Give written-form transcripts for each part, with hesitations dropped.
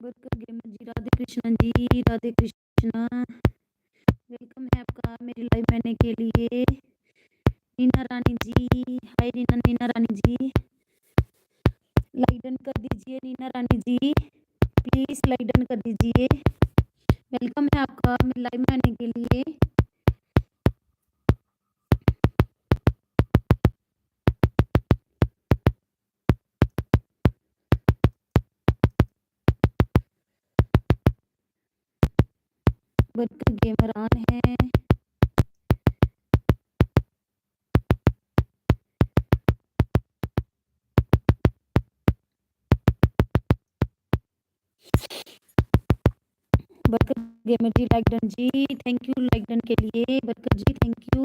बरकर Gamer जी, राधे कृष्णा जी, Radhe Krishna. Welcome है आपका मेरी लाइव में आने के लिए। नीना रानी जी, हाय नीना रानी जी, लाइक डन कर दीजिए। नीना रानी जी प्लीज लाइक डन कर दीजिए। वेलकम है आपका मेरी लाइव में आने के लिए। बरकर गेमर ऑन है। Burger Gamer ji, like done ji, thank you like done के लिए। Burger ji thank you.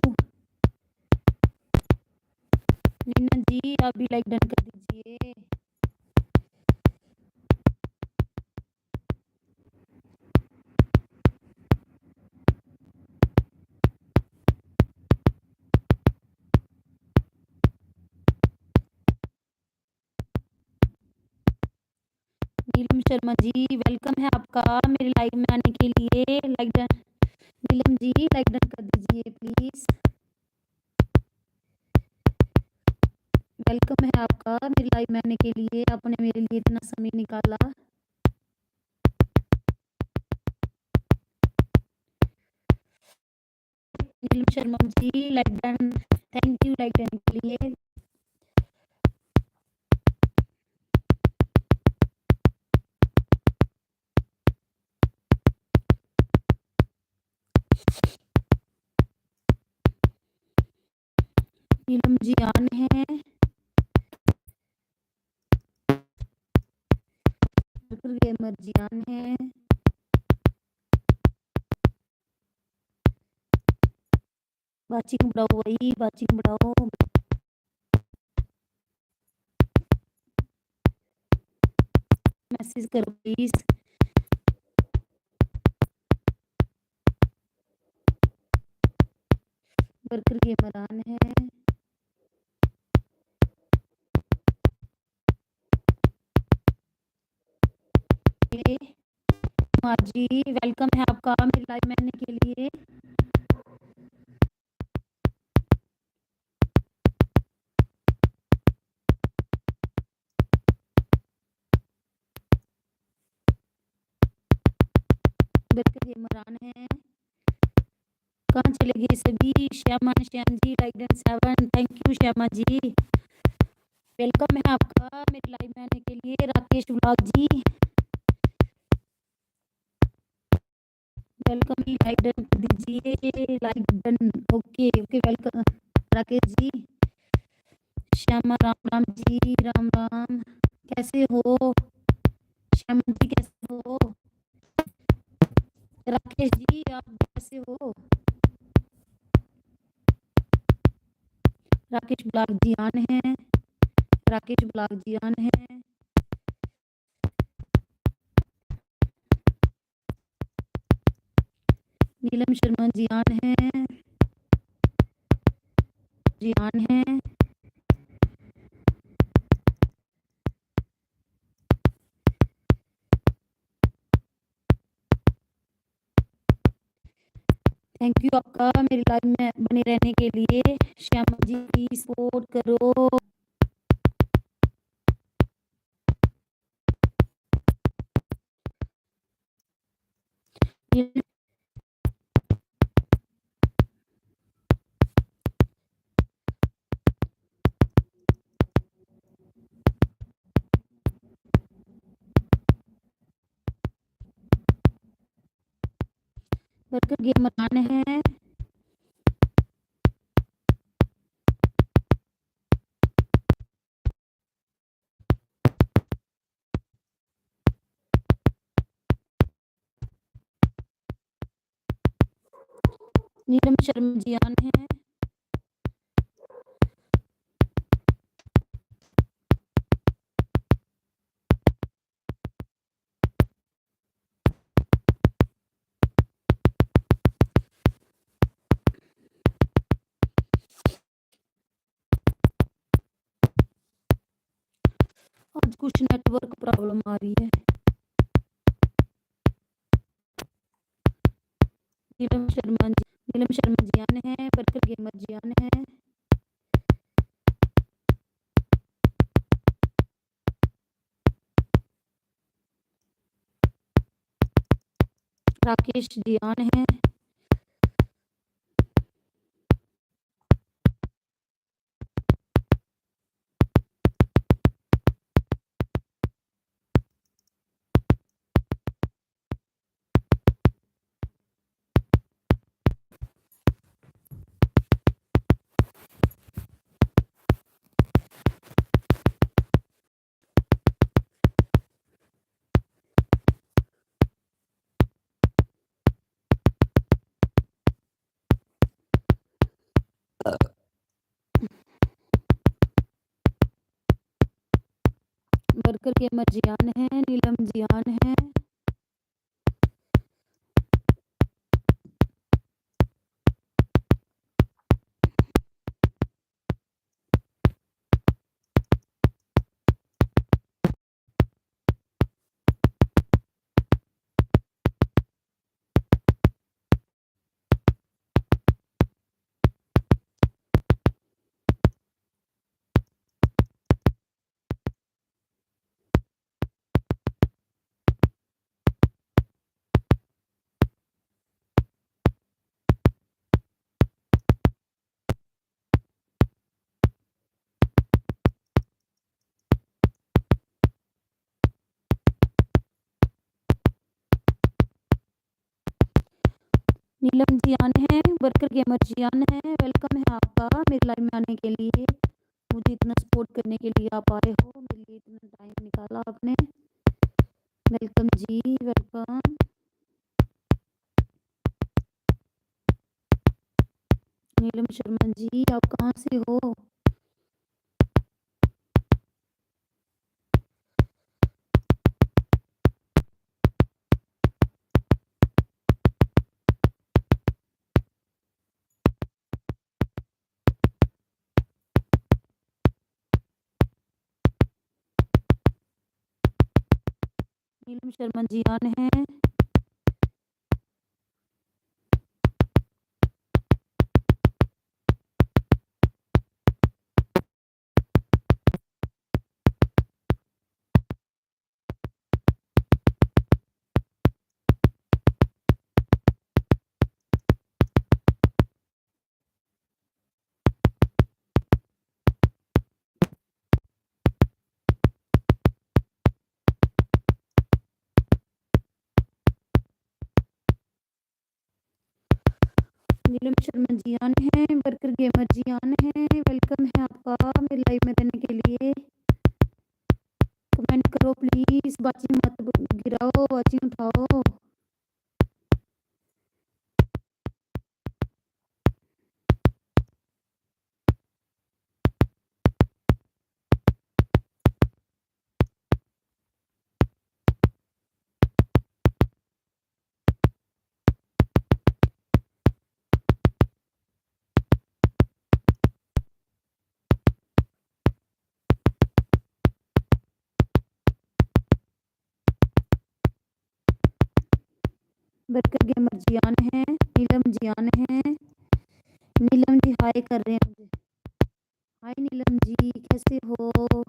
Neena ji आप भी लाइक डन कर दीजिए। नीलम शर्मा जी, वेलकम है आपका मेरी लाइव में आने के लिए। Like done Neelam ji, like done कर दीजिए प्लीज। वेलकम है आपका मेरी लाइव में आने के लिए। आपने मेरे लिए इतना समय निकाला। Neelam Sharma ji, like done, thank you like done के लिए। नीलम जी ऑन है। गेमर जी ऑन है। वाचिंग बढ़ाओ भाई, वाचिंग बढ़ाओ। मैसेज करो प्लीज। वर्कर गेमर ऑन है। कुमार जी, वेलकम है आपका मेरी लाइव में आने के लिए। वर्कर गेमर ऑन है। कहाँ चले गए सभी? Shyam ji, like done 7, thank you Shyama ji. Welcome है आपका मेरी लाइव में आने के लिए। राकेश ब्लॉग जी, वेलकम ही लाइक डन कर दीजिए। Like done, okay okay welcome Rakesh ji. Shyama Ram Ram ji, Ram Ram, कैसे हो श्यामा जी, कैसे हो? राकेश जी आप कैसे हो? राकेश ब्लॉग जी ऑन है। राकेश ब्लॉग जी ऑन है। नीलम शर्मा जी ऑन है। जी ऑन है। थैंक यू आपका मेरी लाइव में बने रहने के लिए। श्यामा जी प्लीज सपोर्ट करो। वर्कर गेमर ऑन है। नीलम शर्मा जी ऑन है। आज कुछ नेटवर्क प्रॉब्लम आ रही है। नीलम शर्मा जी आन है, बरकर गेमर जी आन है। राकेश जी आन है। बरकर गेमर जी आन है, नीलम जी आन है। नीलम जी आन है, बरकर गेमर जी आन है। वेलकम है आपका मेरे लाइव में आने के लिए, मुझे इतना सपोर्ट करने के लिए आप आए हो, मेरे लिए इतना टाइम निकाला आपने। वेलकम जी, वेलकम। नीलम शर्मा जी आप कहाँ से हो? नीलम शर्मा जी आन है। नीलम शर्मा जी आन है, बरकर गेमर जी आन है। वेलकम है आपका मेरे लाइव में रहने के लिए। कमेंट करो प्लीज, बाजी मत गिराओ, बाजी उठाओ। बरकर गेमर जी आन है, नीलम जी आन है। नीलम जी हाय कर रहे हैं मुझे। हाय नीलम जी, कैसे हो?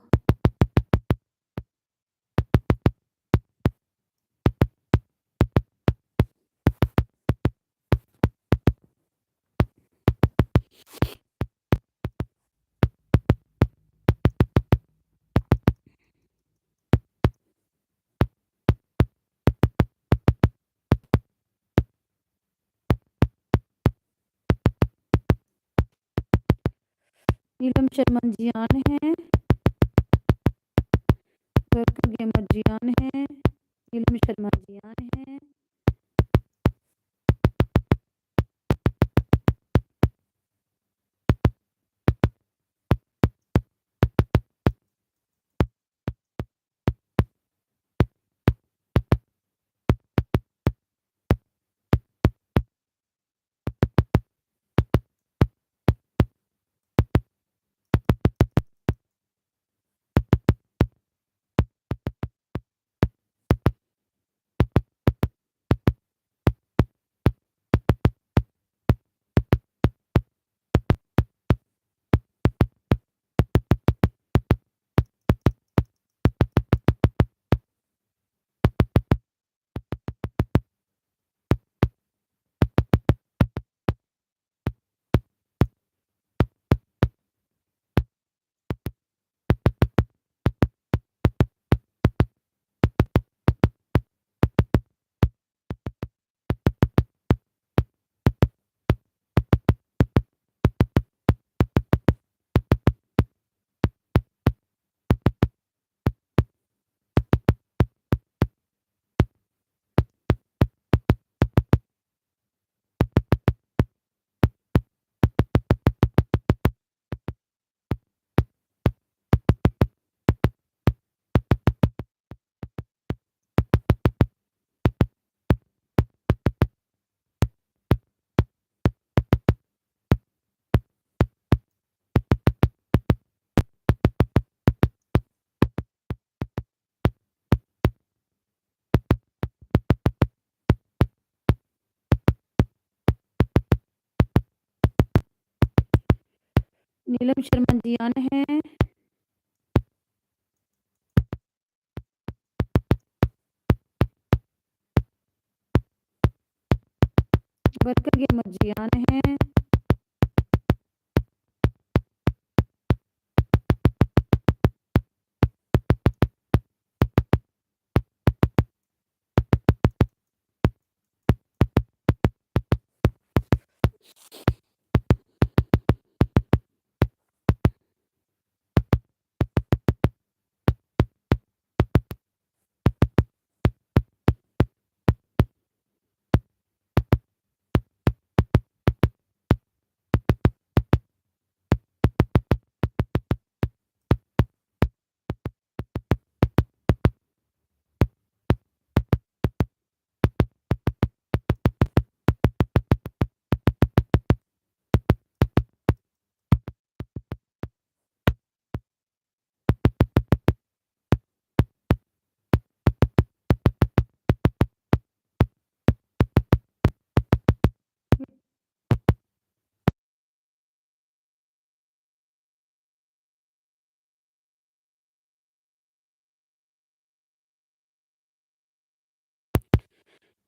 नीलम शर्मा जी आन है, बरकर गेमर जी आन है। नीलम शर्मा जी आन है। नीलम शर्मा जी आन है। वर्कर गेमर जी आन है।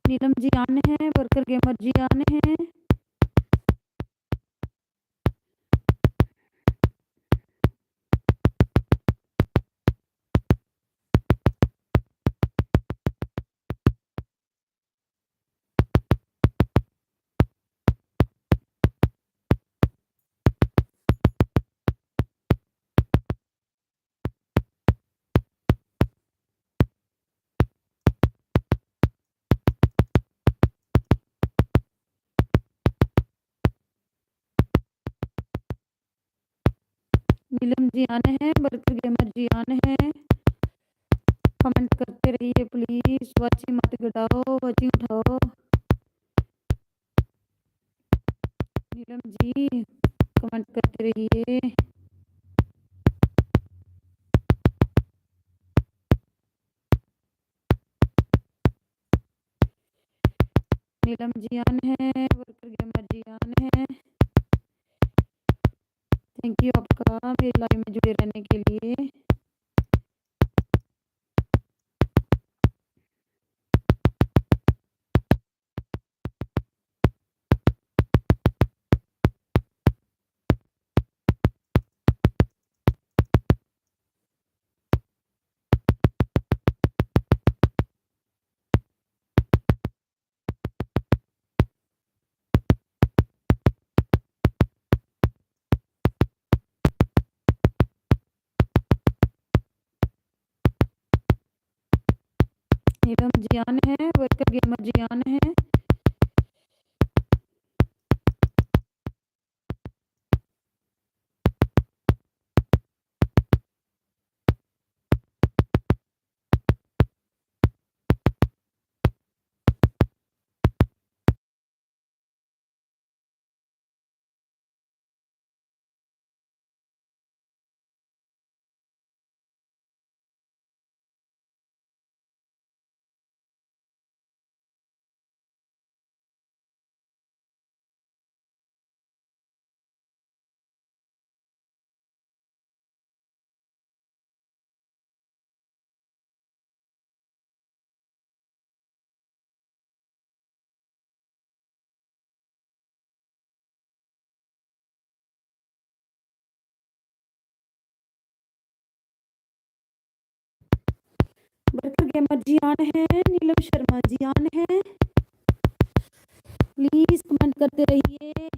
नीलम जी आन है। वर्कर गेमर जी आन है। नीलम जी आन है। वर्कर गेमर जी आन है। कमेंट करते रहिए प्लीज। वाची मत घटाओ, वाची उठाओ। नीलम जी कमेंट करते रहिए। नीलम जी आन है। वर्कर गेमर जी आन है। थैंक यू आपका मेरे लाइव में जुड़े रहने के लिए। नीलम जी आन है। वर्कर गेमर जी आन है। वर्कर गेमर जी आन है। नीलम शर्मा जी आन है। प्लीज कमेंट करते रहिए।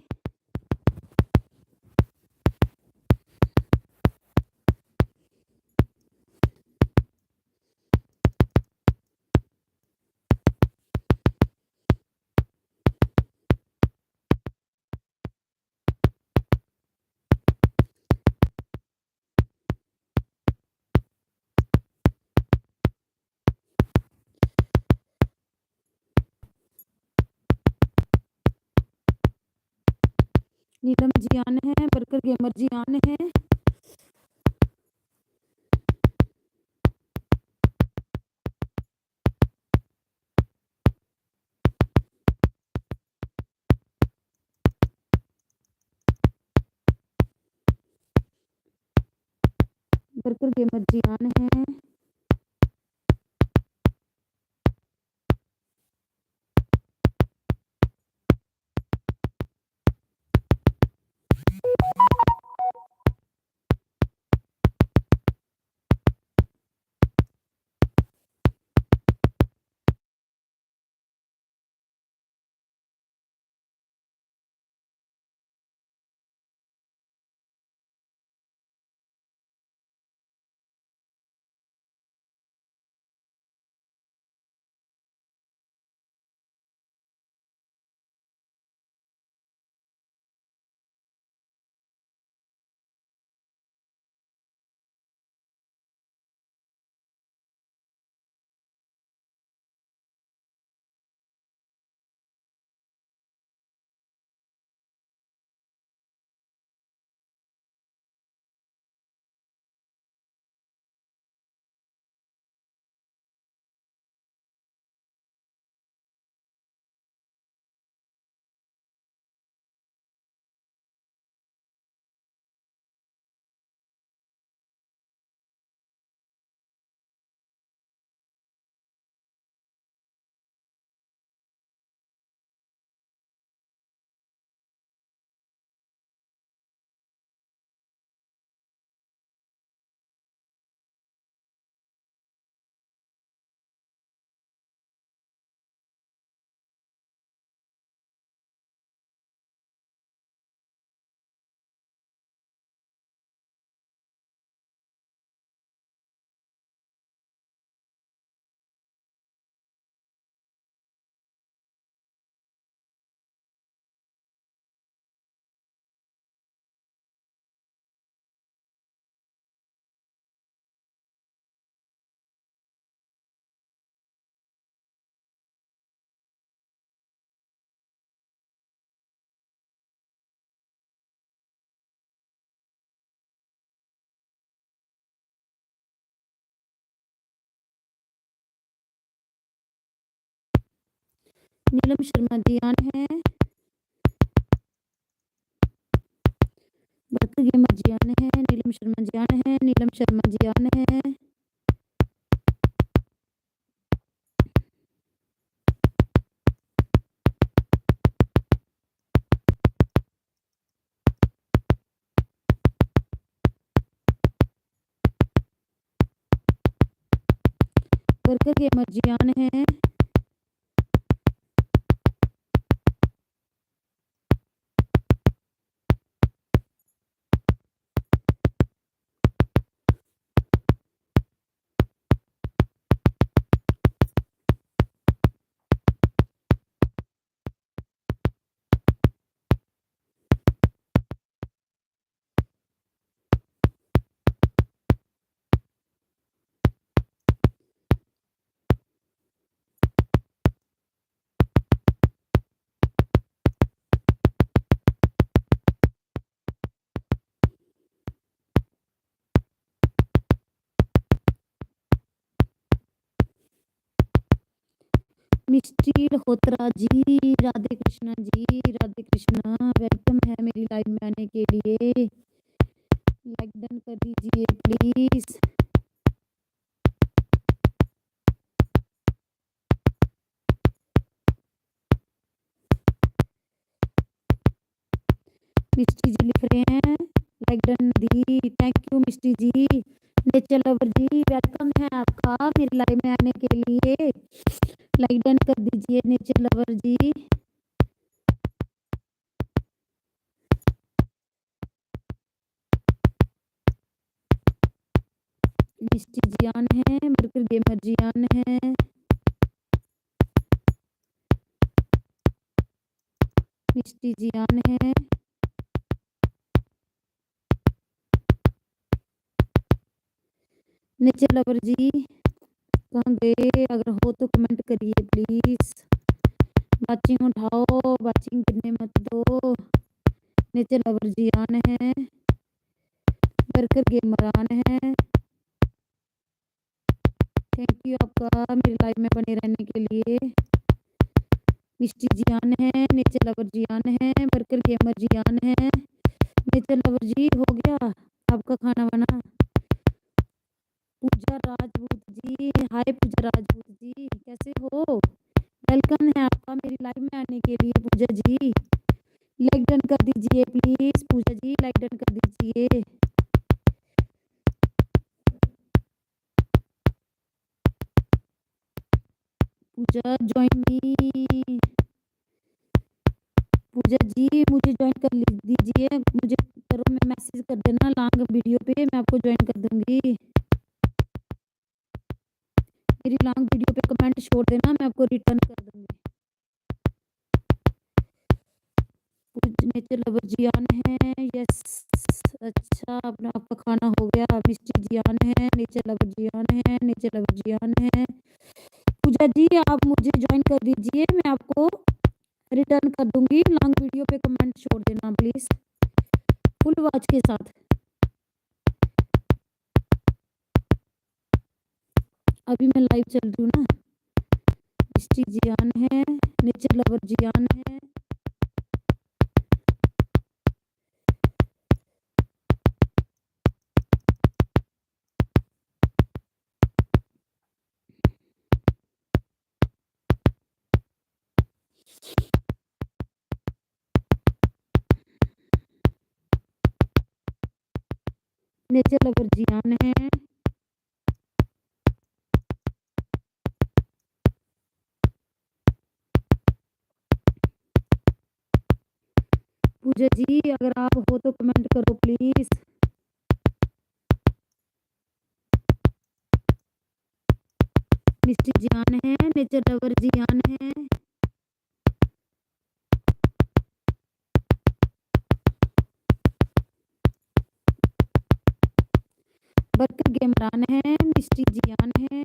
नीलम जी आन है। वर्कर गेमर जी आन है। वर्कर गेमर जी ऑन है। नीलम शर्मा जी ऑन है। वर्कर गेमर जी ऑन है। नीलम शर्मा जी ऑन है। नीलम शर्मा जी ऑन है। वर्कर गेमर जी ऑन है। मिस्टी लहोत्रा जी, राधे कृष्णा जी, राधे कृष्णा, वेलकम है मेरी लाइव में आने के लिए। लाइक डन कर दीजिए प्लीज। मिस्टी जी लिख रहे हैं लाइक डन दी, thank you Misty ji. Nature lover ji, welcome है आपका मेरी लाइव में आने के लिए। लाइक डन कर दीजिए nature lover ji. Misty ji on है। वर्कर गेमर जी ऑन है। मिस्टी जी ऑन है। नेचर लवर जी कहाँ गए? अगर हो तो कमेंट करिए प्लीज। वाचिंग उठाओ, वाचिंग गिरने मत दो। नेचर लवर जी ऑन है। वर्कर गेमर ऑन है। थैंक यू आपका मेरी लाइव में बने रहने के लिए। मिस्टी जी ऑन है। नेचर लवर जी ऑन है। वर्कर गेमर जी ऑन है। नेचर लवर जी हो गया आपका खाना वाना? पूजा राजपूत जी, हाय पूजा राजपूत जी, कैसे हो? वेलकम है आपका मेरी लाइव में आने के लिए पूजा जी। लाइक डन कर दीजिए please Pooja ji, like done कर दीजिए। पूजा ज्वाइन मी। पूजा जी मुझे ज्वाइन कर दीजिए, मुझे करो, मैं मैसेज कर देना लॉन्ग वीडियो पे, मैं आपको ज्वाइन कर दूंगी। मेरी लॉन्ग वीडियो पे कमेंट छोड़ देना, मैं आपको रिटर्न कर दूंगी। नेचर लवर जियान है, यस। अच्छा, अपना आपका खाना हो गया। मिस्टी जियान है, नेचर लवर जियान है, नेचर लवर जियान है। पूजा जी आप मुझे ज्वाइन कर दीजिए, मैं आपको रिटर्न कर दूंगी। लॉन्ग वीडियो पे कमेंट छोड़ देना प्लीज, फुल वॉच के साथ। अभी मैं लाइव चल रही हूँ ना। मिस्टी जियान है, नेचर लवर जियान है। नेचर लवर जियान है। पूजा जी अगर आप हो तो कमेंट करो प्लीज। मिस्टी जियान है, नेचर लवर जियान है। बरकर गेमरान है, मिस्टी जियान है।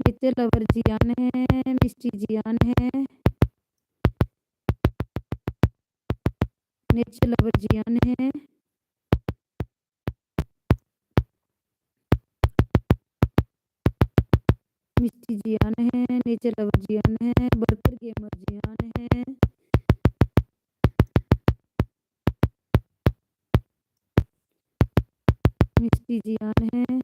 नेचर लवर जियान है, मिस्टी जियान है। नेचर लवर जियान है। मिस्टी जियान है, नेचर लवर जियान है। बरकर गेमर जियान है। मिस्टी जियान है।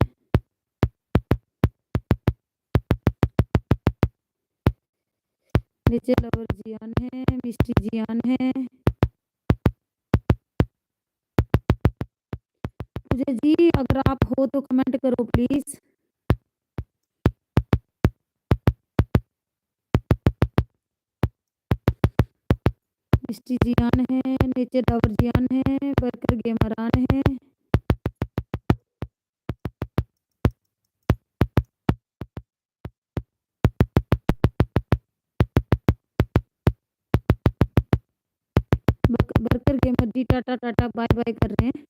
नेचर लवर जियान है, मिस्टी जियान है। पूजा जी अगर आप हो तो कमेंट करो प्लीज। मिस्टी जियान है, नेचर लवर जियान है। बरकर गेमरान है। बरकर गेमर जी टाटा टाटा बाय बाय कर रहे हैं।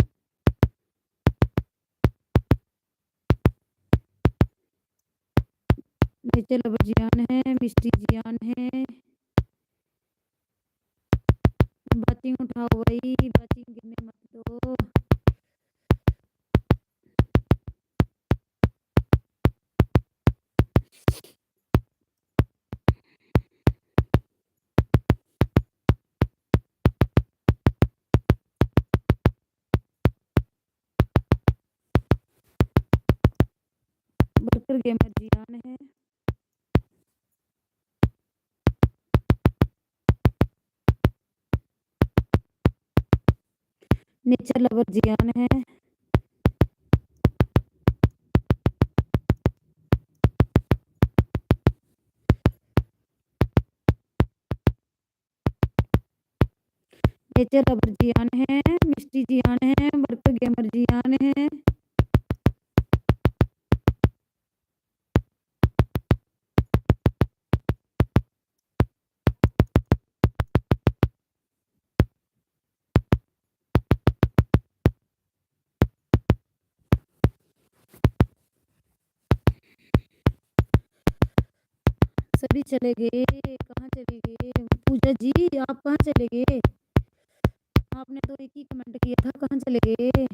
नेचर लवर जियान है, मिस्टी जियान है। बातिंग उठाओ भाई, बातिंग गिरने मत दो। बरकर गेमर जियान है। नेचर लवर जियान है। नेचर लवर जियान है, मिस्टी जियान है। बरकर गेमर जियान है। सभी चले गए, कहाँ चले गए? पूजा जी आप कहाँ चले गए? आपने तो एक ही कमेंट किया था, कहाँ चले गए?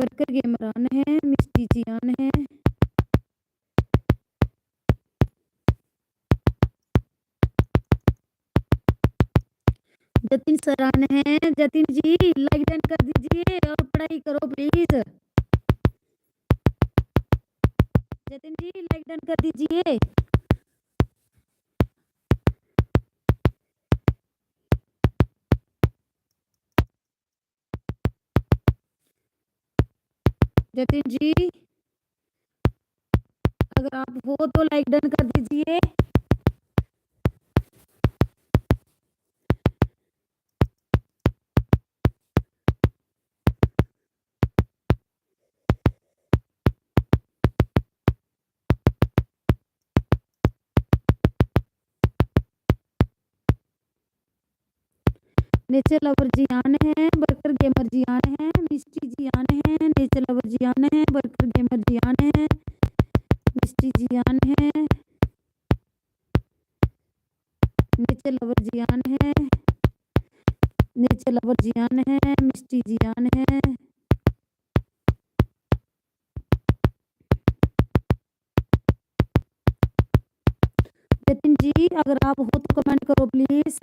वर्कर गेमर ऑन है, मिस्टी जी ऑन है, जतिन सर ऑन है। जतिन जी लाइक डन कर दीजिए और पढ़ाई करो please. Jatin ji like done कर दीजिए। जतिन जी अगर आप हो तो लाइक डन कर दीजिए। नेचर लवर जी ऑन है, वर्कर गेमर जी ऑन है, मिस्टी जी ऑन है, नेचर लवर जी ऑन है, वर्कर गेमर जी ऑन है, मिस्टी जी ऑन है, नेचर लवर जी ऑन है, नेचर लवर जी ऑन है, मिस्टी जी ऑन है। जतिन जी अगर आप हो तो कमेंट करो प्लीज।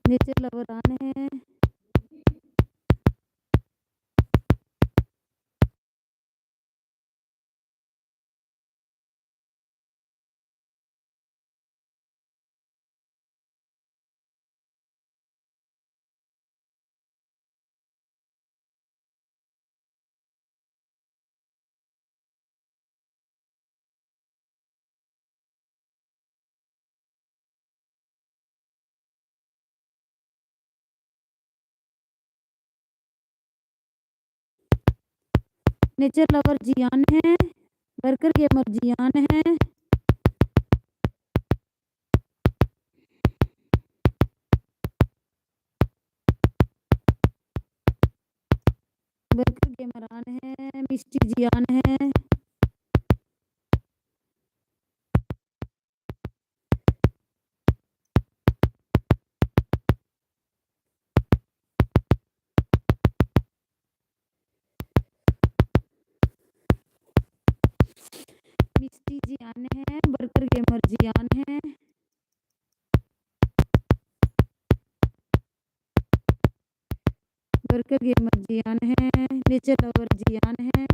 नेचर लवर ऑन है, नेचर लवर जी ऑन है, वर्कर गेमर जी ऑन है, वर्कर गेमर ऑन है, मिस्टी जी ऑन है, मिस्टी जी ऑन है, वर्कर गेमर जी ऑन है, वर्कर गेमर जी ऑन है, नेचर लवर जी ऑन है,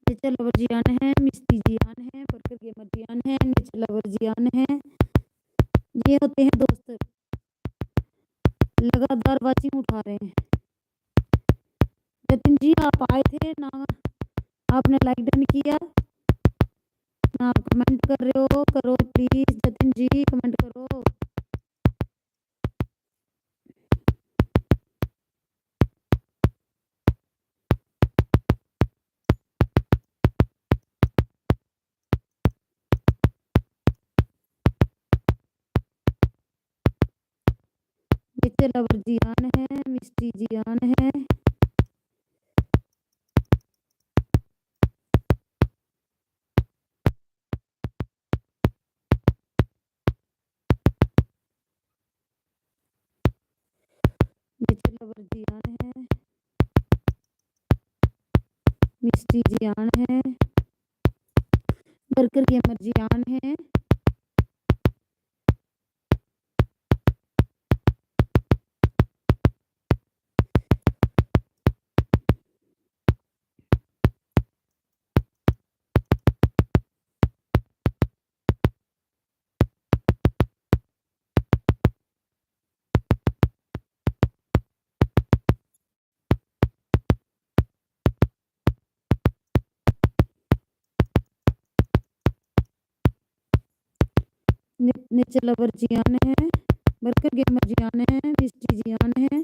नेचर लवर जी ऑन है, मिस्टी जी ऑन है, वर्कर गेमर जी ऑन है, नेचर लवर जी ऑन है। ये होते हैं दोस्त लगातार वाचिंग उठा रहे हैं। जतिन जी आप आए थे ना, आपने लाइक डन किया ना, आप कमेंट कर रहे हो, करो प्लीज जतिन जी कमेंट करो। नेचर लवर जी ऑन है, मिस्टी जी ऑन है, नेचर लवर जी ऑन है, मिस्टी जी ऑन है, वर्कर गेमर जी ऑन है, नेचर लवर जी ऑन है, वर्कर गेमर जी ऑन है, मिस्टी जी ऑन है,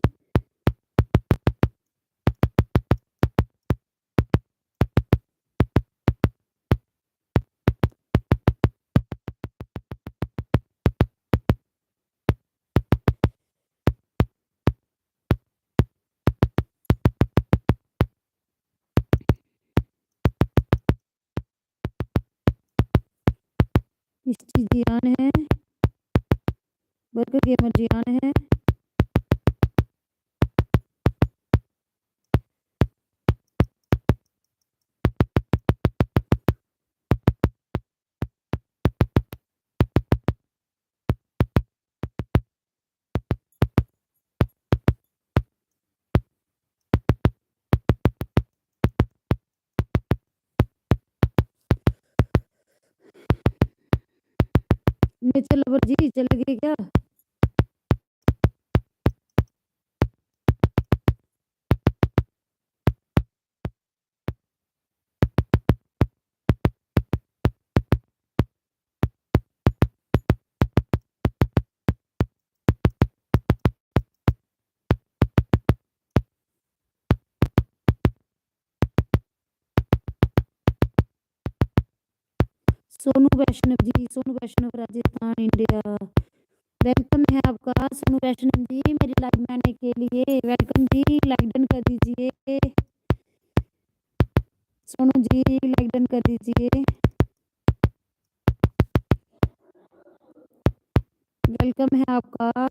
मिस्टी जियान है, बर्गर गेमर जियान है, नेचर लवर जी चले गए क्या? सोनू वैष्णव जी, सोनू वैष्णव राजस्थान इंडिया, वेलकम है आपका सोनू वैष्णव जी मेरी लाइव में आने के लिए। वेलकम जी, लाइक डन कर दीजिए। सोनू जी लाइक डन कर दीजिए। वेलकम है आपका,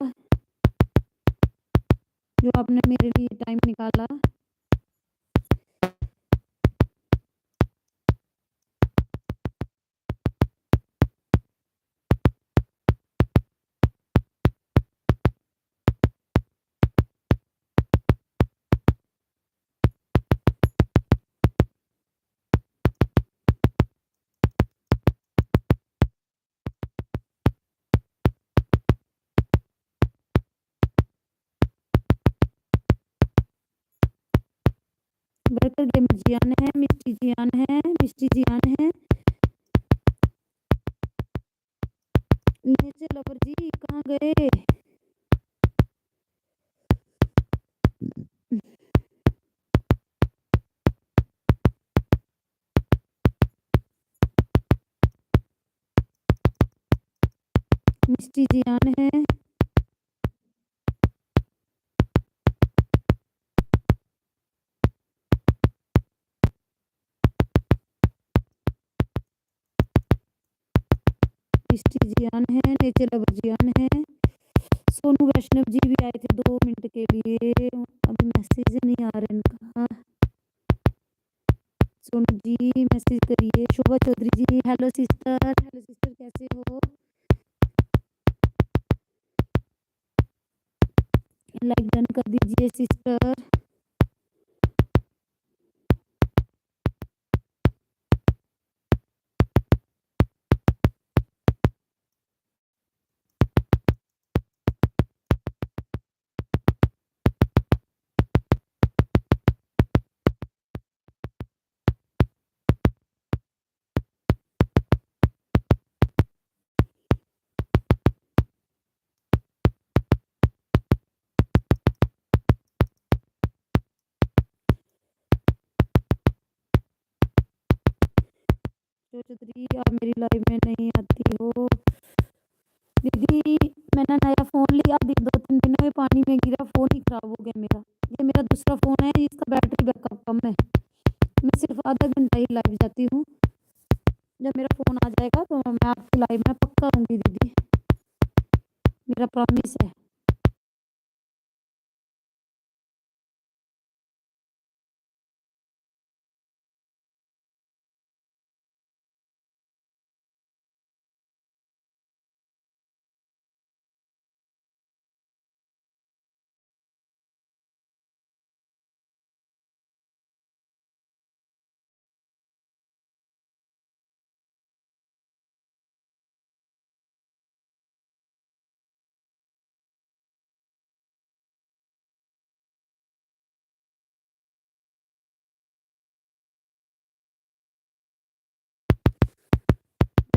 जो आपने मेरे लिए टाइम निकाला। बर्गर गेमर जियान है, मिस्टी जियान है, मिस्टी जियान है, नेचर लवर जी कहाँ गए? मिस्टी जियान है, मिस्टी जियान है, नेचर लवर जियान है। सोनू वैष्णव जी भी आए थे 2 मिनट के लिए, अभी मैसेज नहीं आ रहा इनका। सोनू जी मैसेज करिए। शोभा चौधरी जी हेलो सिस्टर, हेलो सिस्टर कैसे हो? लाइक डन कर दीजिए सिस्टर। चौधरी आप मेरी लाइव में नहीं आती हो दीदी। मैंने नया फ़ोन लिया, 2-3 दिनों में पानी में गिरा, फ़ोन ही ख़राब हो गया मेरा। ये मेरा दूसरा फ़ोन है, इसका बैटरी बैकअप कम है। मैं सिर्फ आधा घंटा ही लाइव जाती हूँ। जब मेरा फ़ोन आ जाएगा तो मैं आपकी लाइव में पक्का आऊँगी दीदी, मेरा प्रॉमिस है।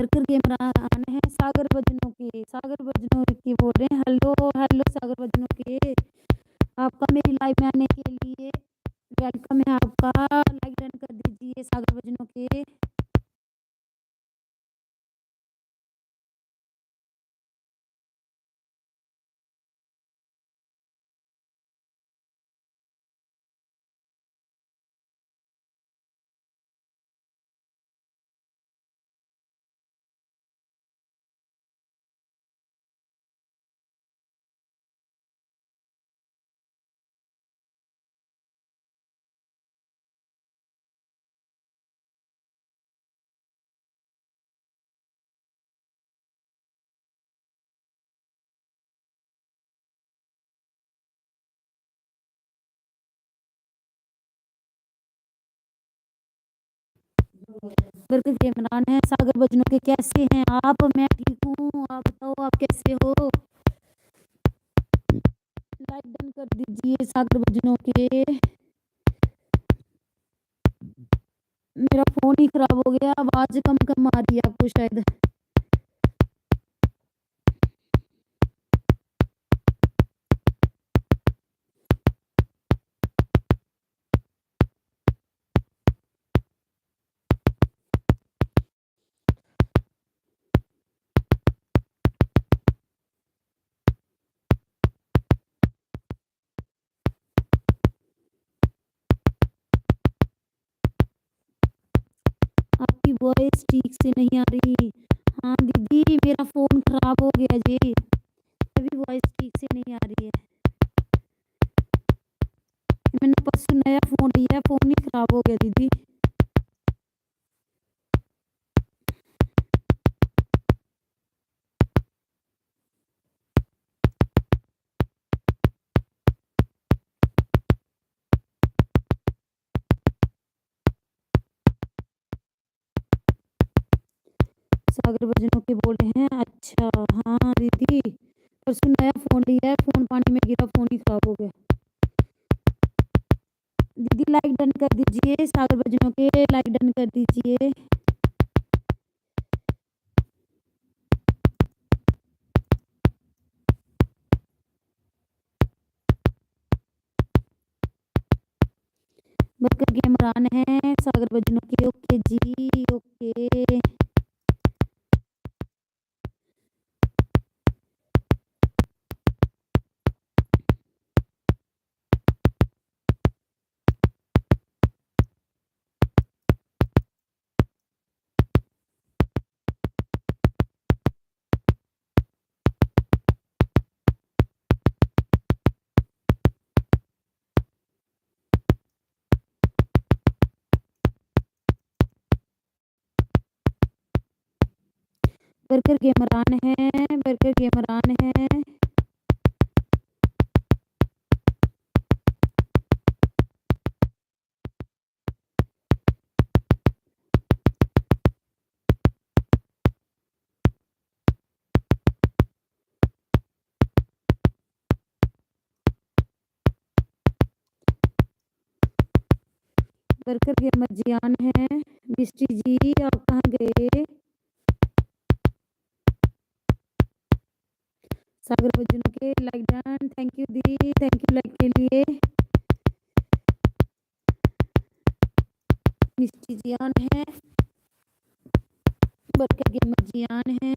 बर्गर गेमर आने हैं सागर बजनों के, सागर बजनों की बोल रहे हैं। हेलो हेलो सागर बजनों के, आपका मेरी लाइव में आने के लिए वेलकम है आपका। लाइक डन कर दीजिए सागर बजनों के। बरकत के इमरान है। सागर बजनों के कैसे हैं आप? मैं ठीक हूँ, आप बताओ आप कैसे हो? लाइक डन कर दीजिए सागर बजनों के। मेरा फोन ही खराब हो गया, आवाज कम कम आ रही है आपको शायद। आपकी वॉइस ठीक से नहीं आ रही। हाँ दीदी, मेरा फोन खराब हो गया जी, अभी वॉइस ठीक से नहीं आ रही है। मैंने परसों नया फोन लिया, फोन ही खराब हो गया दीदी। सागर बजनों के बोल रहे हैं, अच्छा हाँ दीदी, परसों नया फोन लिया है, फोन पानी में गिरा, फोन ही खराब हो गया। दीदी लाइक डन कर दीजिए, सागर बजनों के लाइक डन कर दीजिए। बरकत के इमरान है, सागर बजनों के ओके जी ओके। बरकत के इमरान है, बरकत के इमरान है। बरकत के मर्जियान है। मिस्टी जी आप कहाँ गए? सागर बजनों के like done, thank you the, thank you like के लिए। मिस्टी जियान है, बरकत के मर्जियान है।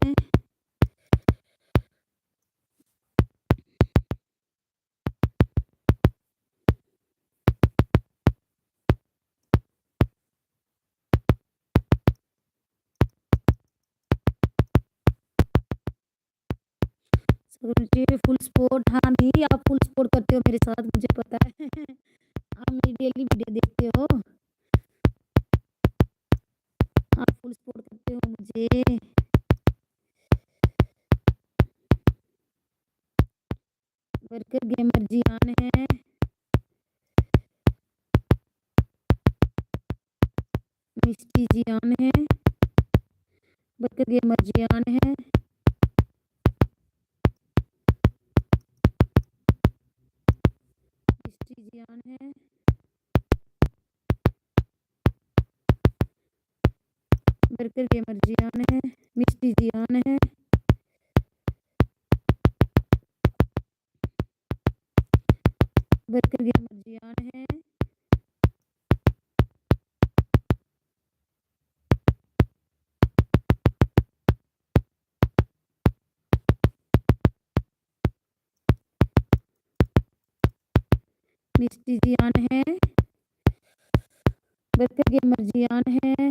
मुझे फुल सपोर्ट, हाँ नहीं आप फुल सपोर्ट करते हो मेरे साथ, मुझे पता है। आप मेरी डेली वीडियो देखते हो, आप फुल सपोर्ट करते हो मुझे। बरकत गेमर जी आन है, मिस्टी जी आन है, बरकत गेमर जी आन है। मिस्टी जी आन है, बरकत गेमर जी आन है, मिस्टी जी आन है। बरकत गेमर जी आन है। मिस्टी जी आन है, बरकत गेमर जी आन है।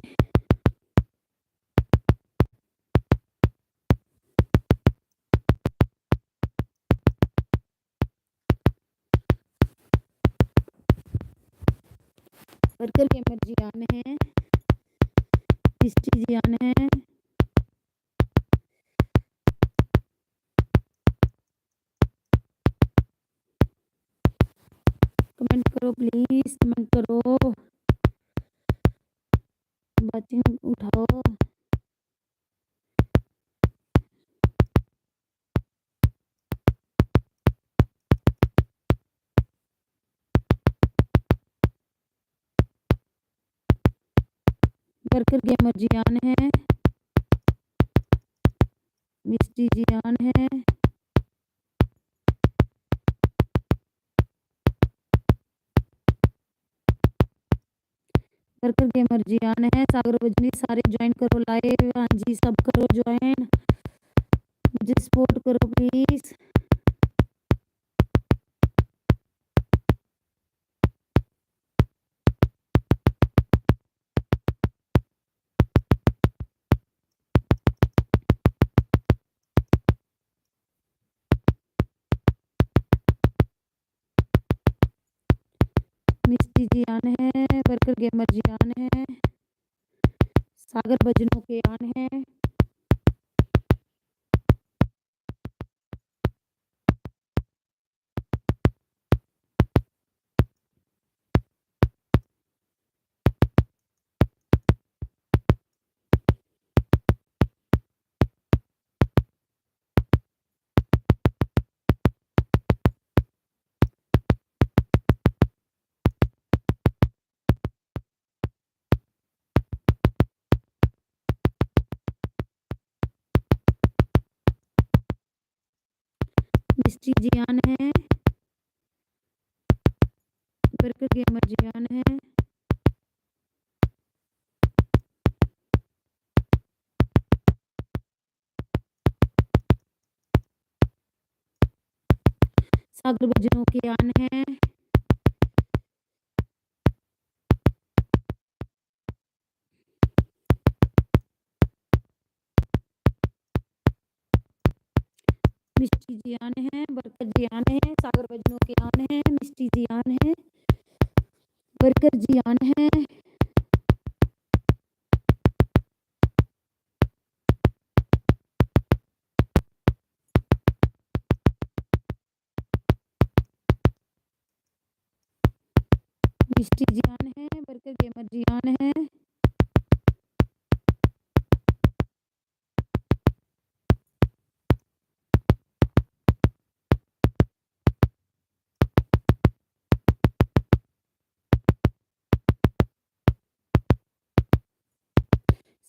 बरकत गेमर जी आन है, मिस्टी जी आन है। कमेंट करो प्लीज, कमेंट करो। वाचिंग उठाओ। वर्कर गेमर जी ऑन है, मिस्टी जी ऑन है, वर्कर गेमर जी ऑन है, सागर बजनी सारे ज्वाइन करो लाइव। हाँ जी सब करो ज्वाइन, मुझे सपोर्ट करो प्लीज। मिस्टी जी ऑन है, वर्कर गेमर जी ऑन है, सागर भजनों के ऑन है। मिस्टी जी ऑन है, वर्कर गेमर जी ऑन है, सागर भजनों के ऑन है। मिस्टी जी ऑन है, वर्कर जी ऑन है, सागर भजनों के ऑन है, मिस्टी जी ऑन है, वर्कर जी ऑन है। मिस्टी जी ऑन है, वर्कर गेमर जी ऑन है,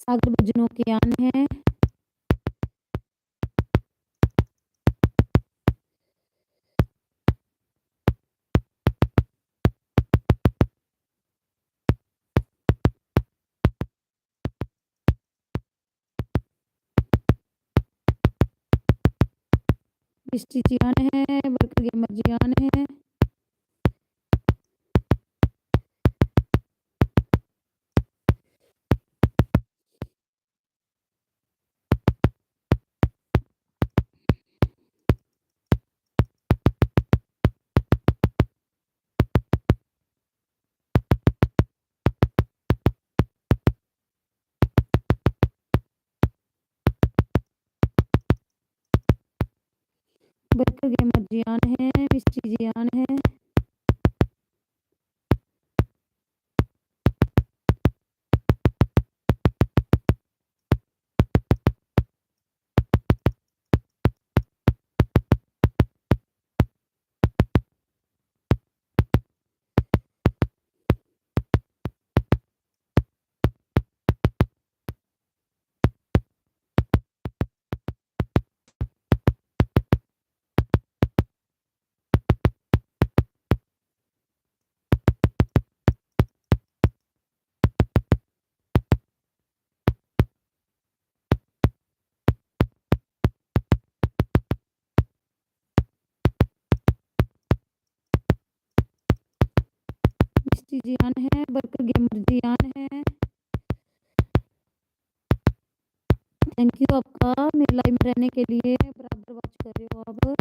सागर भजनों के ऑन है। मिस्टी जी ऑन है, वर्कर गेमर जी ऑन है, वर्कर गेमर जी ऑन है, मिस्टी जी ऑन है, मिस्टी जी ऑन है, वर्कर गेमर जी ऑन है। थैंक यू आपका मेरे लाइव में रहने के लिए, बराबर वॉच कर रहे हो आप।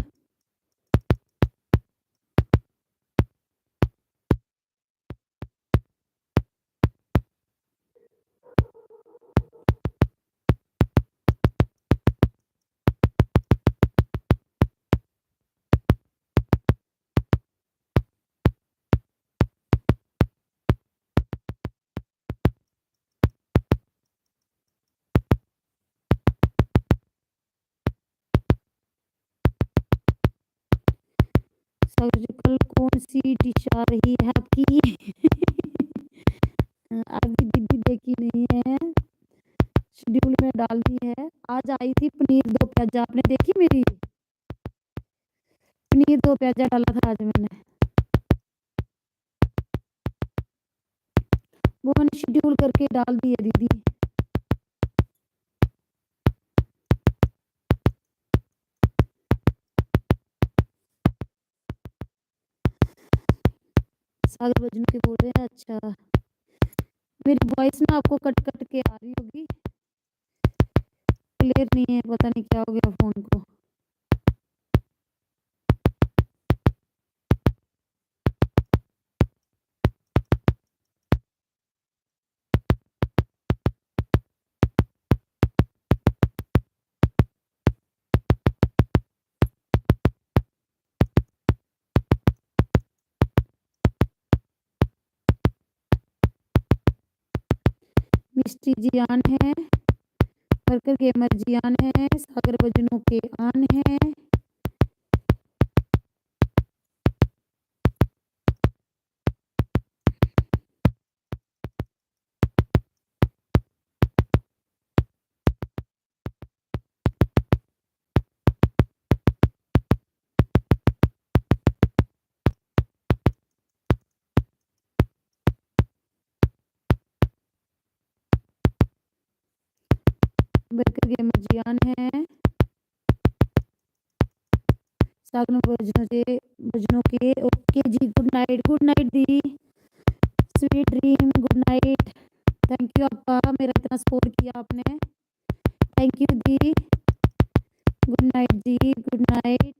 सागर जी कल कौन सी डिश आ रही है आपकी? आपकी दीदी देखी नहीं है, शेड्यूल में डाल दी है। आज आई थी पनीर दो प्याजा, आपने देखी मेरी? पनीर दो प्याजा डाला था आज मैंने, वो मैंने शेड्यूल करके डाल दी है दीदी। सागर भजन के बोल रहे हैं, अच्छा। मेरी वॉइस ना आपको कट कट के आ रही होगी, क्लियर नहीं है, पता नहीं क्या हो गया फोन को। मिस्टी जी आन है, वर्कर गेमर जी आन है, सागर भजनों के आन है। वर्कर गेमर जी आन है, सागर भजनों के ओके जी। गुड नाइट दी, sweet dream, good night. Thank you आपका, मेरा इतना सपोर्ट किया आपने, थैंक यू दी। Good night ji, good night.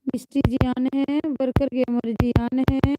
Misty ji on है, वर्कर गेमर जी आन है।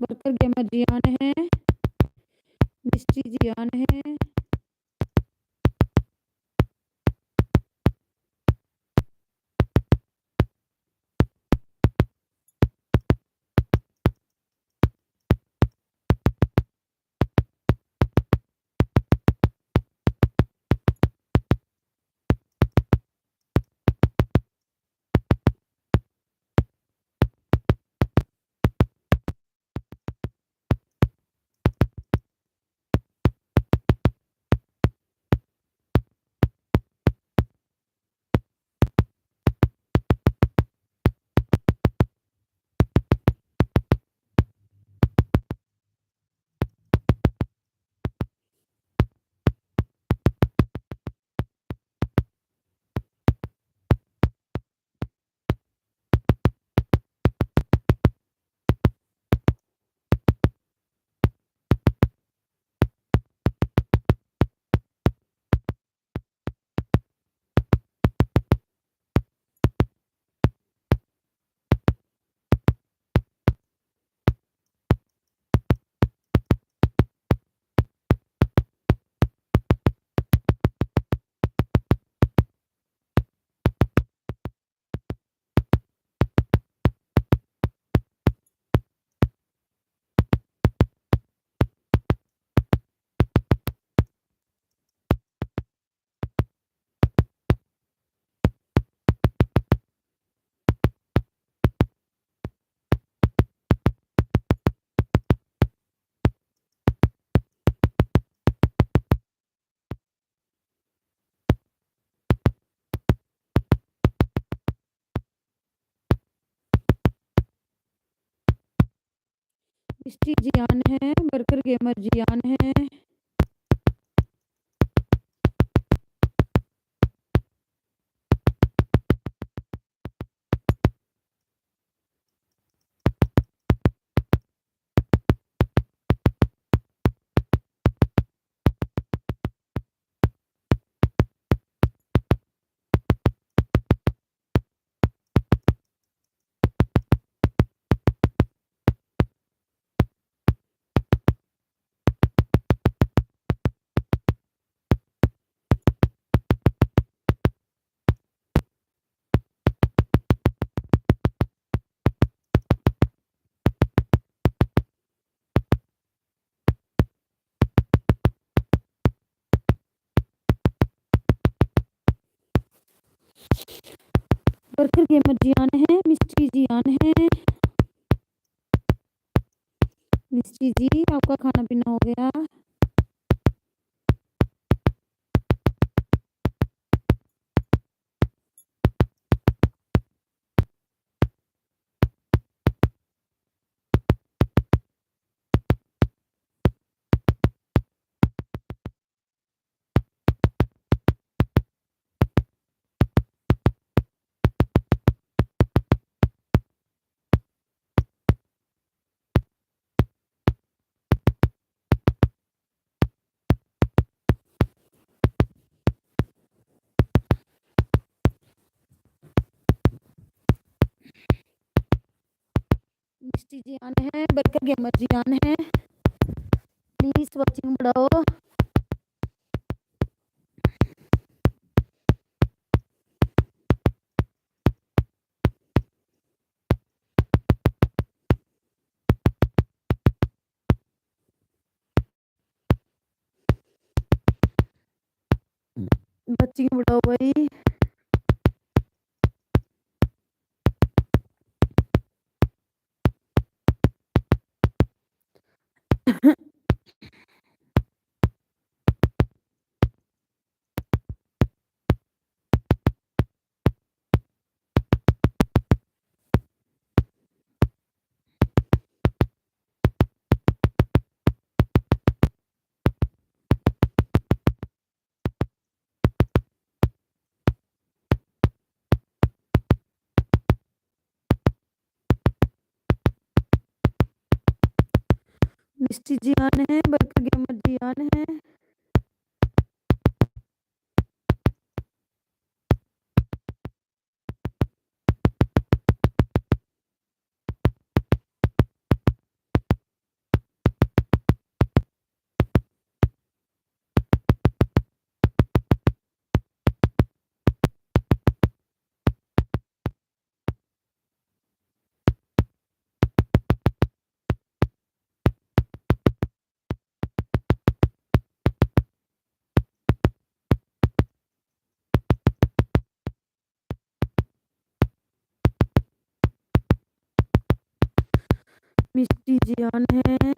वर्कर गेमर जी आन है, मिस्टी जी आन है। मिस्टी जी ऑन है, बर्गर गेमर जी ऑन है। बर्गर गेमर जी ऑन है, मिस्टी जी ऑन है। मिस्टी जी आपका खाना पीना हो गया? मिस्टी जी ऑन है, बर्गर गेमर जी ऑन है। प्लीज वॉचिंग बढ़ाओ। वॉचिंग बढ़ाओ भाई। मिस्टी जी ऑन है, बर्गर गेमर जी ऑन है। मिस्टी जी ऑन है,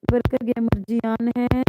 बर्गर गेमर जी ऑन है।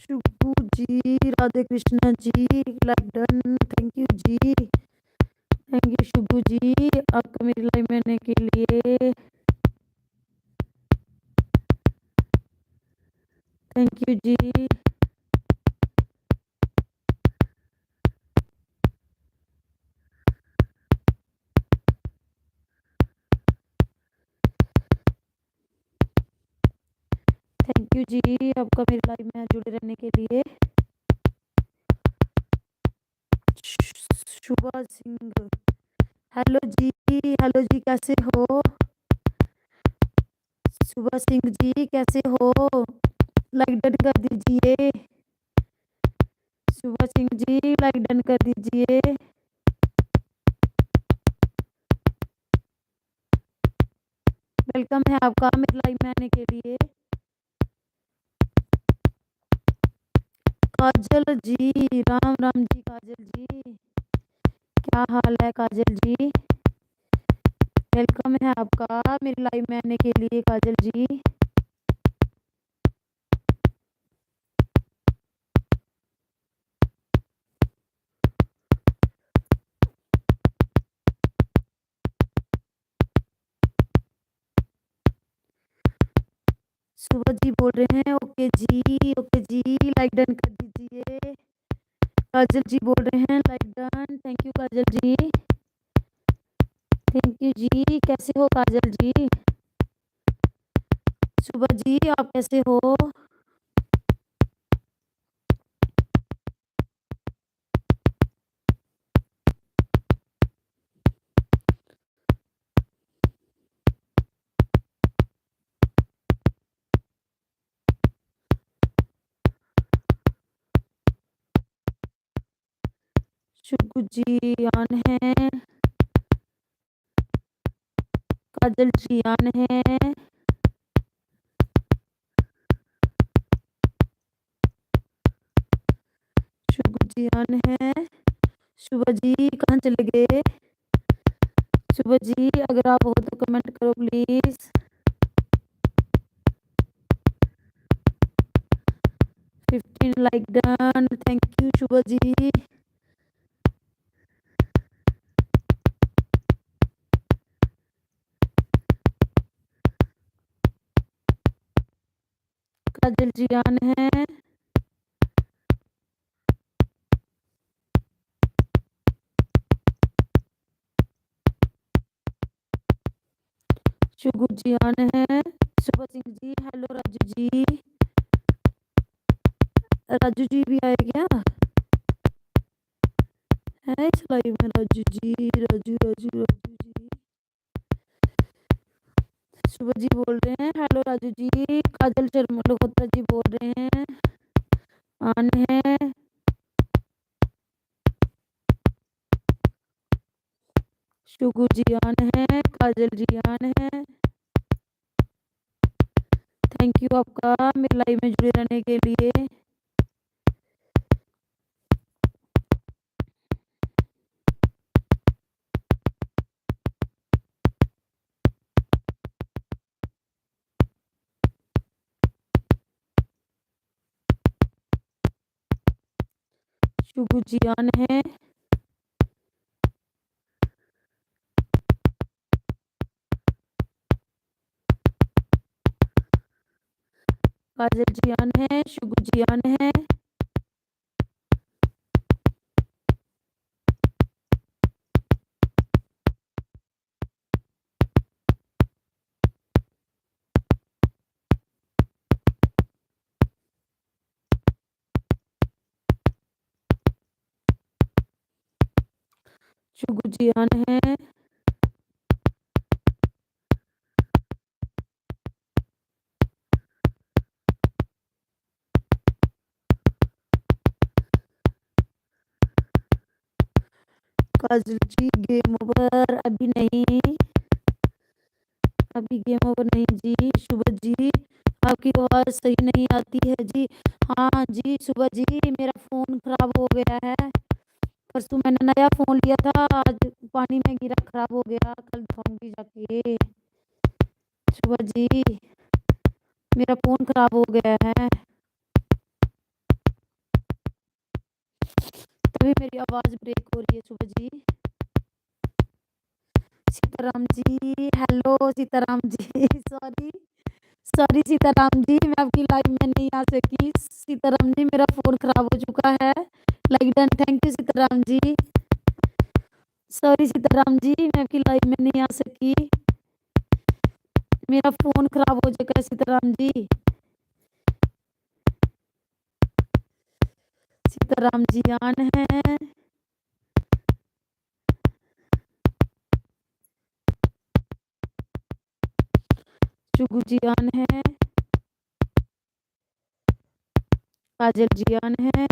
Shubhu ji, Radhe Krishna ji, like done, thank you ji, thank you Shubhu ji आपको मेरी लाइव में आने के लिए, thank you ji. Thank you ji आपका मेरी लाइव में जुड़े रहने के लिए। शुभा सिंह, हेलो जी, हेलो जी, कैसे हो? सुबह सिंह जी कैसे हो? लाइक डन कर दीजिए। सुबह सिंह जी लाइक डन कर दीजिए। वेलकम है आपका मेरे लाइव में आने के लिए। काजल जी, राम राम जी। काजल जी क्या हाल है? काजल जी वेलकम है आपका मेरे लाइव में आने के लिए। काजल जी सुबह जी बोल रहे हैं okay ji, okay ji like done कर दीजिए। काजल जी बोल रहे हैं like done. Thank you Kajal ji, thank you ji. कैसे हो काजल जी? सुबह जी आप कैसे हो? शुगु जी ऑन है, काजल जी ऑन है। शुगु जी ऑन है। सुबह जी कहाँ चले गए? सुबह जी अगर आप हो तो कमेंट करो please. 15 like done, thank you सुबह जी। काजल जी ऑन है। शुगु जी ऑन है। सुबह सिंह जी हेलो। राजू जी, राजू जी भी आए क्या? है इस लाइव में राजू जी? राजू राजू राजू जी सुबह जी बोल रहे हैं हेलो राजू जी। काजल शर्मा मल्होत्रा जी बोल रहे हैं ऑन है। शुगु जी ऑन है, काजल जी ऑन है। थैंक यू आपका मेरे लाइव में जुड़े रहने के लिए। शुगु जी ऑन है। काजल जी ऑन है। शुगु जी ऑन है। शुगु जी ऑन है। काजल जी गेम ओवर अभी नहीं, अभी गेम ओवर नहीं जी। सुबह जी आपकी आवाज़ सही नहीं आती है जी। हाँ जी सुबह जी मेरा फ़ोन ख़राब हो गया है। परसों मैंने नया फ़ोन लिया था, आज पानी में गिरा ख़राब हो गया। कल दिखाऊंगी जाके। सुबह जी मेरा फ़ोन ख़राब हो गया है, तभी मेरी आवाज़ ब्रेक हो रही है। सुबह जी सीताराम जी hello. Sitaram ji sorry sorry Sitaram ji मैं आपकी लाइव में नहीं आ सकी। सीताराम जी मेरा फ़ोन ख़राब हो चुका है। Like done, thank you Sitaram ji. Sorry Sitaram ji मैं आपकी लाइव में नहीं आ सकी, मेरा फ़ोन ख़राब हो चुका है सीताराम जी। सीताराम जी ऑन है। शुगु जी ऑन है, काजल जी ऑन है,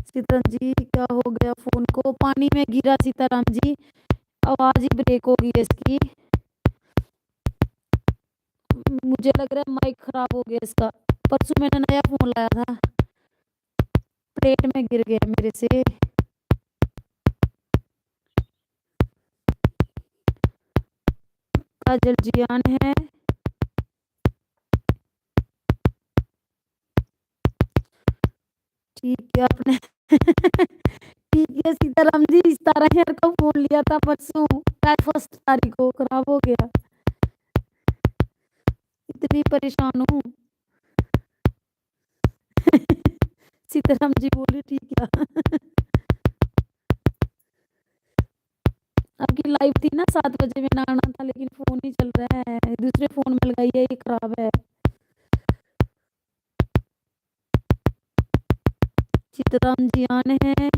सीताराम जी क्या हो गया फोन को, पानी में गिरा सीताराम जी, आवाज ही ब्रेक हो गई है इसकी। मुझे लग रहा है माइक खराब हो गया इसका। परसों मैंने नया फोन लाया था, प्लेट में गिर गया मेरे से। काजल जी ऑन है, ठीक है आपने ठीक है सीताराम जी, 17,000 का फोन लिया था परसों, 1 तारीख को खराब हो गया। इतनी परेशान हूँ सीताराम जी बोले ठीक है आपकी लाइव थी ना 7 बजे में आना था, लेकिन फोन नहीं चल रहा है, दूसरे फोन में लगाई है, ये खराब है। सीताराम जी ऑन है,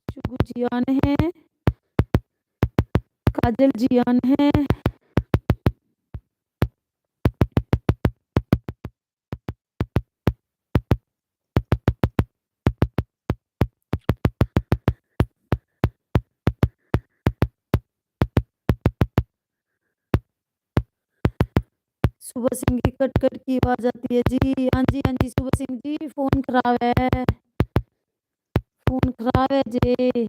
शुगु जी ऑन है, काजल जी ऑन है, सुबह सिंह की कट कट की आवाज आती है जी। हाँ जी हाँ जी सुबह सिंह जी, फोन खराब है, फोन खराब है जी।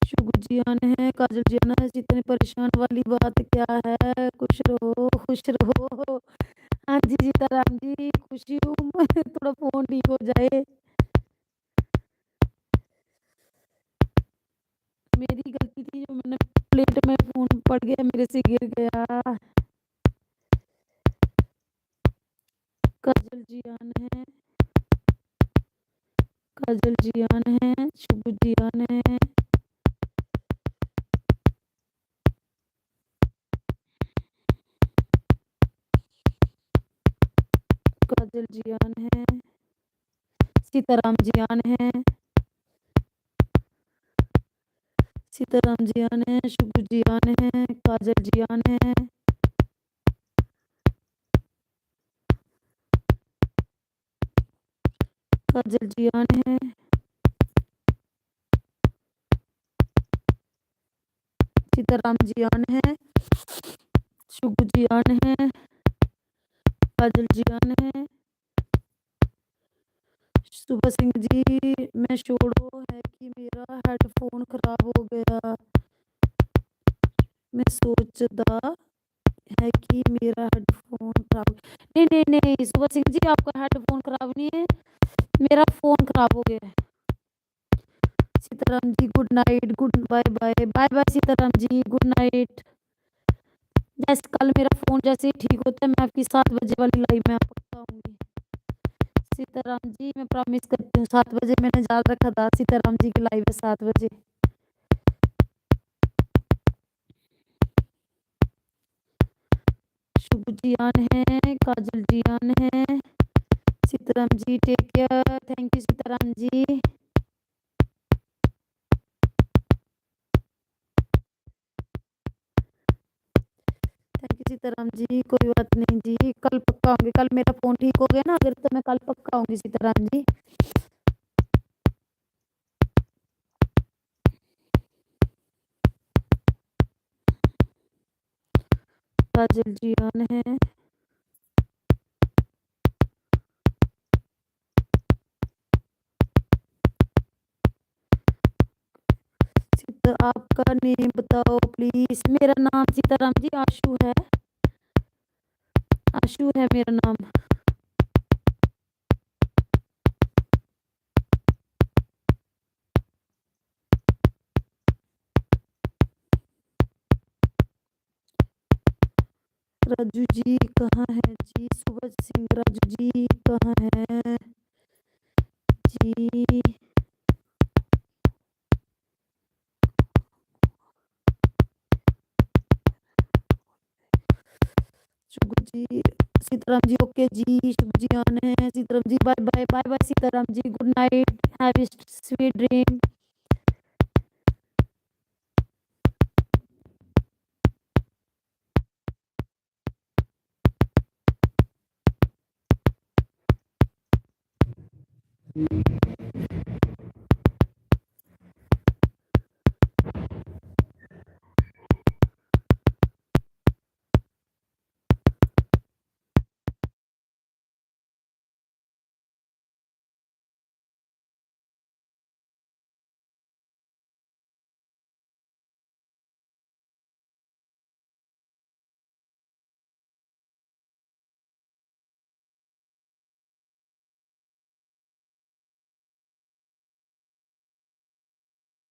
शुगु जी ऑन है, काजल जी ऑन है, इतनी परेशान वाली बात क्या है, खुश रहो खुश रहो। हाँ जी सीताराम जी खुशी हूँ थोड़ा फोन ठीक हो जाए। मेरी गलती थी जो मैंने प्लेट में फोन पड़ गया, मेरे से गिर गया। काजल जी ऑन है, काजल जी ऑन है, शुगु जी ऑन है, काजल जी ऑन है, सीताराम जी ऑन है, सीताराम जी ऑन है, शुगु जी ऑन है, काजल जी ऑन है, काजल जी ऑन है, सीताराम जी ऑन है, शुगु जी ऑन है, काजल जी ऑन है, सुबह सिंह जी मैं छोड़ो है कि मेरा हेडफोन खराब हो गया, मैं सोचदा है कि मेरा हेडफोन खराब, नहीं नहीं नहीं सुबह सिंह जी आपका हेडफोन खराब नहीं है, मेरा फोन खराब हो गया है। Sitaram ji good night, good bye bye bye bye Sitaram ji good night. जैसे कल मेरा फोन जैसे ही ठीक होता है मैं आपकी 7 बजे वाली लाइव में आप पक्का आऊंगी। सीताराम जी मैं प्रॉमिस करती हूँ 7 बजे मैंने याद रखा था, सीताराम जी की लाइव है 7 बजे। शुभ जी ऑन है, काजल जी ऑन है, Sitaram ji take care, thank you Sitaram ji. Thank you Sitaram ji, कोई बात नहीं जी, कल पक्का आऊंगी, कल मेरा फोन ठीक हो गया ना अगर तो मैं कल पक्का आऊंगी सीताराम जी। काजल जी ऑन है, आपका नेम बताओ प्लीज। मेरा नाम सीताराम जी आशु है, आशु है मेरा नाम। राजू जी कहाँ है जी, सुबह सिंह राजू जी कहाँ है जी। शुगु जी सीताराम जी ओके जी, शुभ जी ऑन है, Sitaram ji bye bye bye bye, Sitaram ji good night, have a sweet dream.